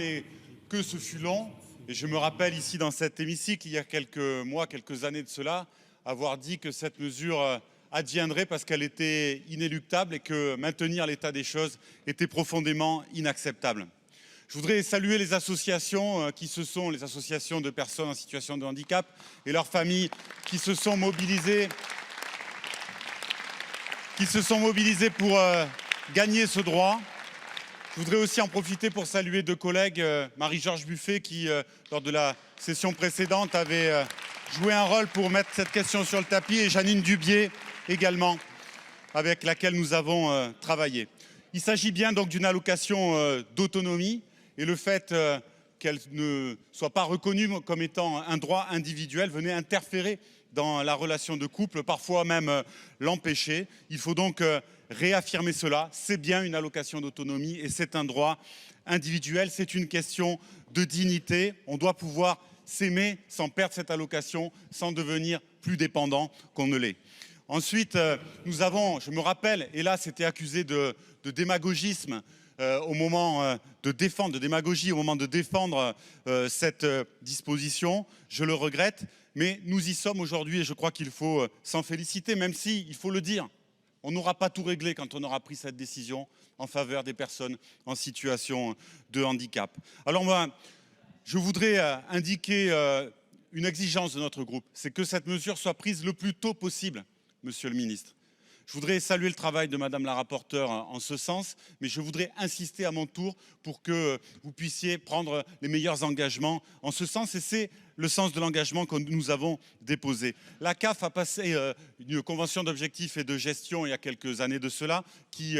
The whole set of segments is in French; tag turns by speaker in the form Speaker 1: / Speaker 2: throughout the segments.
Speaker 1: Et que ce fut long, et je me rappelle ici dans cet hémicycle, il y a quelques mois, quelques années de cela, avoir dit que cette mesure adviendrait parce qu'elle était inéluctable et que maintenir l'état des choses était profondément inacceptable. Je voudrais saluer les associations les associations de personnes en situation de handicap et leurs familles qui se sont mobilisées pour gagner ce droit. Je voudrais aussi en profiter pour saluer deux collègues, Marie-Georges Buffet qui, lors de la session précédente, avait joué un rôle pour mettre cette question sur le tapis, et Janine Dubié également, avec laquelle nous avons travaillé. Il s'agit bien donc d'une allocation d'autonomie, et le fait qu'elle ne soit pas reconnue comme étant un droit individuel venait interférer dans la relation de couple, parfois même l'empêcher. Il faut donc réaffirmer cela. C'est bien une allocation d'autonomie et c'est un droit individuel. C'est une question de dignité. On doit pouvoir s'aimer sans perdre cette allocation, sans devenir plus dépendant qu'on ne l'est. Ensuite, je me rappelle, et là c'était accusé de démagogisme, au moment de défendre cette disposition. Je le regrette, mais nous y sommes aujourd'hui et je crois qu'il faut s'en féliciter, même si, il faut le dire, on n'aura pas tout réglé quand on aura pris cette décision en faveur des personnes en situation de handicap. Alors moi, je voudrais indiquer une exigence de notre groupe, c'est que cette mesure soit prise le plus tôt possible, Monsieur le Ministre. Je voudrais saluer le travail de Madame la rapporteure en ce sens, mais je voudrais insister à mon tour pour que vous puissiez prendre les meilleurs engagements en ce sens, et c'est le sens de l'engagement que nous avons déposé. La CAF a passé une convention d'objectifs et de gestion il y a quelques années de cela, qui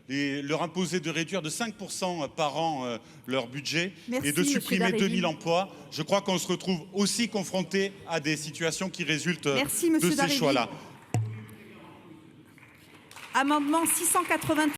Speaker 1: leur imposait de réduire de 5% par an leur budget.
Speaker 2: Merci,
Speaker 1: et de supprimer
Speaker 2: Monsieur
Speaker 1: 2000 emplois. Je crois qu'on se retrouve aussi confronté à des situations qui résultent
Speaker 2: Merci,
Speaker 1: de ces choix-là.
Speaker 2: Amendement 680.